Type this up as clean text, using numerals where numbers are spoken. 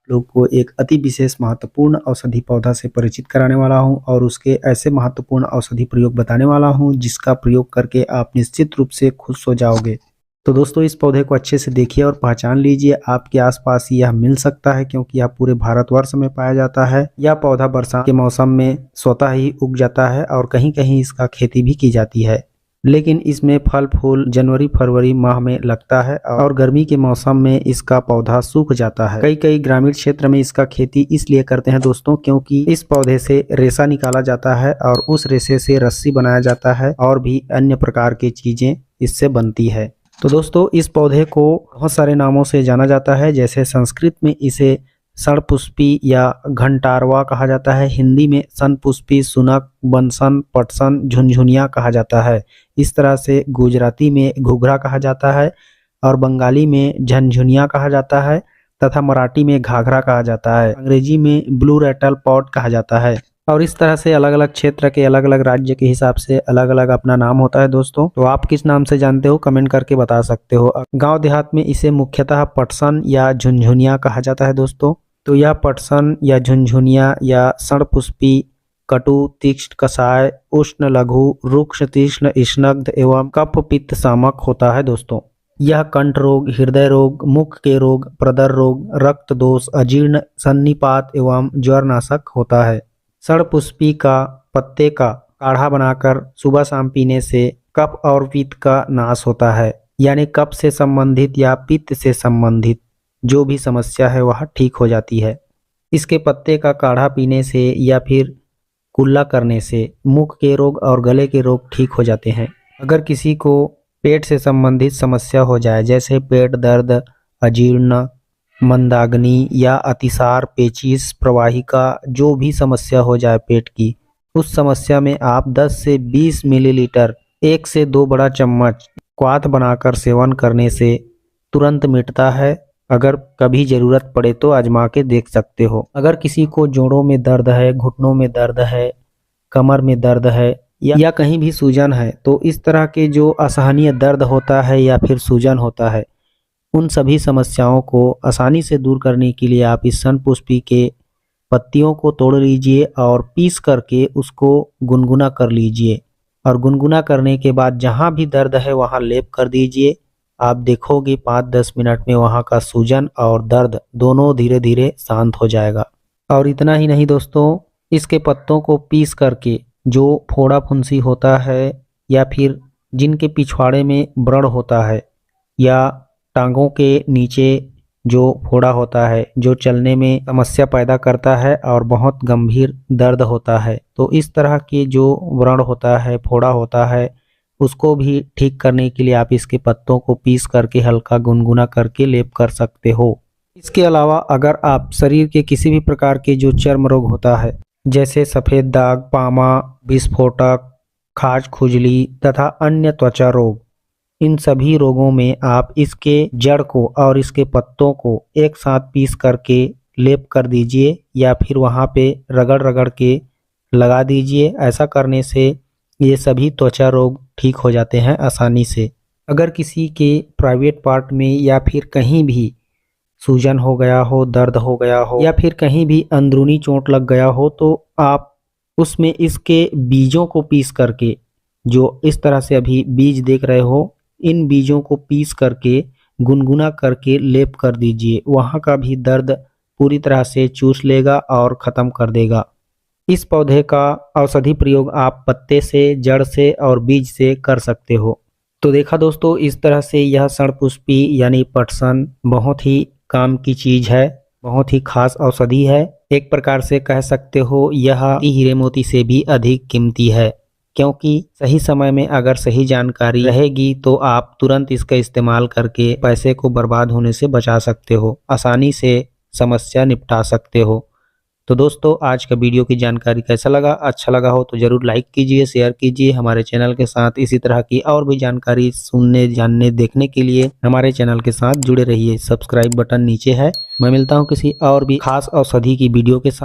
लोग को एक अति विशेष महत्वपूर्ण औषधि पौधा से परिचित कराने वाला हूं और उसके ऐसे महत्वपूर्ण औषधि प्रयोग बताने वाला हूं जिसका प्रयोग करके आप निश्चित रूप से खुश हो जाओगे। तो दोस्तों इस पौधे को अच्छे से देखिए और पहचान लीजिए, आपके आसपास यह मिल सकता है क्योंकि यह पूरे भारतवर्ष में पाया जाता है। यह पौधा बरसात के मौसम में स्वतः ही उग जाता है और कहीं कहीं इसका खेती भी की जाती है, लेकिन इसमें फल फूल जनवरी फरवरी माह में लगता है और गर्मी के मौसम में इसका पौधा सूख जाता है। कई ग्रामीण क्षेत्र में इसका खेती इसलिए करते हैं दोस्तों क्योंकि इस पौधे से रेशा निकाला जाता है और उस रेशे से रस्सी बनाया जाता है और भी अन्य प्रकार की चीजें इससे बनती है। तो दोस्तों इस पौधे को बहुत सारे नामों से जाना जाता है, जैसे संस्कृत में इसे षणपुष्पी या घंटारवा कहा जाता है, हिंदी में सनपुष्पी, सुनक, बंसन, पटसन, झुनझुनिया कहा जाता है। इस तरह से गुजराती में घुघरा कहा जाता है और बंगाली में झनझुनिया कहा जाता है तथा मराठी में घाघरा कहा जाता है, अंग्रेजी में ब्लू रेटल पॉट कहा जाता है। और इस तरह से अलग अलग क्षेत्र के अलग अलग राज्य के हिसाब से अलग अलग अपना नाम होता है दोस्तों। तो आप किस नाम से जानते हो कमेंट करके बता सकते हो। गांव देहात में इसे मुख्यतः पटसन या झुनझुनिया कहा जाता है दोस्तों। तो यह पटसन या झुनझुनिया या षणपुष्पी कटु तीक्ष्ण कषाय उष्ण लघु रुक्ष तीक्ष्ण स्नग्ध एवं कफ पित्त शामक होता है दोस्तों। यह कंठ रोग, हृदय रोग, मुख के रोग, प्रदर रोग, रक्त दोष, अजीर्ण, सन्निपात एवं ज्वरनाशक होता है। षणपुष्पी का पत्ते का काढ़ा बनाकर सुबह शाम पीने से कफ और पित्त का नाश होता है, यानी कफ से संबंधित या पित्त से संबंधित जो भी समस्या है वह ठीक हो जाती है। इसके पत्ते का काढ़ा पीने से या फिर कुल्ला करने से मुख के रोग और गले के रोग ठीक हो जाते हैं। अगर किसी को पेट से संबंधित समस्या हो जाए, जैसे पेट दर्द, अजीर्ण, मंदाग्नि या अतिसार, पेचिश, प्रवाहिका, जो भी समस्या हो जाए पेट की, उस समस्या में आप 10 से 20 मिलीलीटर 1 से 2 बड़ा चम्मच क्वाथ बनाकर सेवन करने से तुरंत मिटता है। अगर कभी जरूरत पड़े तो आजमा के देख सकते हो। अगर किसी को जोड़ों में दर्द है, घुटनों में दर्द है, कमर में दर्द है या कहीं भी सूजन है, तो इस तरह के जो असहनीय दर्द होता है या फिर सूजन होता है, उन सभी समस्याओं को आसानी से दूर करने के लिए आप इस षणपुष्पी के पत्तियों को तोड़ लीजिए और पीस करके उसको गुनगुना कर लीजिए और गुनगुना करने के बाद जहाँ भी दर्द है वहाँ लेप कर दीजिए। आप देखोगे 5-10 मिनट में वहाँ का सूजन और दर्द दोनों धीरे धीरे शांत हो जाएगा। और इतना ही नहीं दोस्तों, इसके पत्तों को पीस करके जो फोड़ा फुंसी होता है या फिर जिनके पिछवाड़े में व्रण होता है या टांगों के नीचे जो फोड़ा होता है, जो चलने में समस्या पैदा करता है और बहुत गंभीर दर्द होता है, तो इस तरह के जो व्रण होता है, फोड़ा होता है, उसको भी ठीक करने के लिए आप इसके पत्तों को पीस करके हल्का गुनगुना करके लेप कर सकते हो। इसके अलावा अगर आप शरीर के किसी भी प्रकार के जो चर्म रोग होता है, जैसे सफ़ेद दाग, पामा, विस्फोटक, खाज खुजली तथा अन्य त्वचा रोग, इन सभी रोगों में आप इसके जड़ को और इसके पत्तों को एक साथ पीस करके लेप कर दीजिए या फिर वहाँ पे रगड़ रगड़ के लगा दीजिए। ऐसा करने से ये सभी त्वचा रोग ठीक हो जाते हैं आसानी से। अगर किसी के प्राइवेट पार्ट में या फिर कहीं भी सूजन हो गया हो, दर्द हो गया हो या फिर कहीं भी अंदरूनी चोट लग गया हो, तो आप उसमें इसके बीजों को पीस करके, जो इस तरह से अभी बीज देख रहे हो, इन बीजों को पीस करके गुनगुना करके लेप कर दीजिए। वहाँ का भी दर्द पूरी तरह से चूस लेगा और ख़त्म कर देगा। इस पौधे का औषधि प्रयोग आप पत्ते से, जड़ से और बीज से कर सकते हो। तो देखा दोस्तों, इस तरह से यह षणपुष्पी यानी पटसन बहुत ही काम की चीज़ है, बहुत ही खास औषधि है। एक प्रकार से कह सकते हो यह हीरे मोती से भी अधिक कीमती है, क्योंकि सही समय में अगर सही जानकारी रहेगी तो आप तुरंत इसका इस्तेमाल करके पैसे को बर्बाद होने से बचा सकते हो, आसानी से समस्या निपटा सकते हो। तो दोस्तों आज का वीडियो की जानकारी कैसा लगा? अच्छा लगा हो तो ज़रूर लाइक कीजिए, शेयर कीजिए। हमारे चैनल के साथ इसी तरह की और भी जानकारी सुनने, जानने, देखने के लिए हमारे चैनल के साथ जुड़े रहिए। सब्सक्राइब बटन नीचे है। मैं मिलता हूँ किसी और भी खास औषधि की वीडियो के साथ।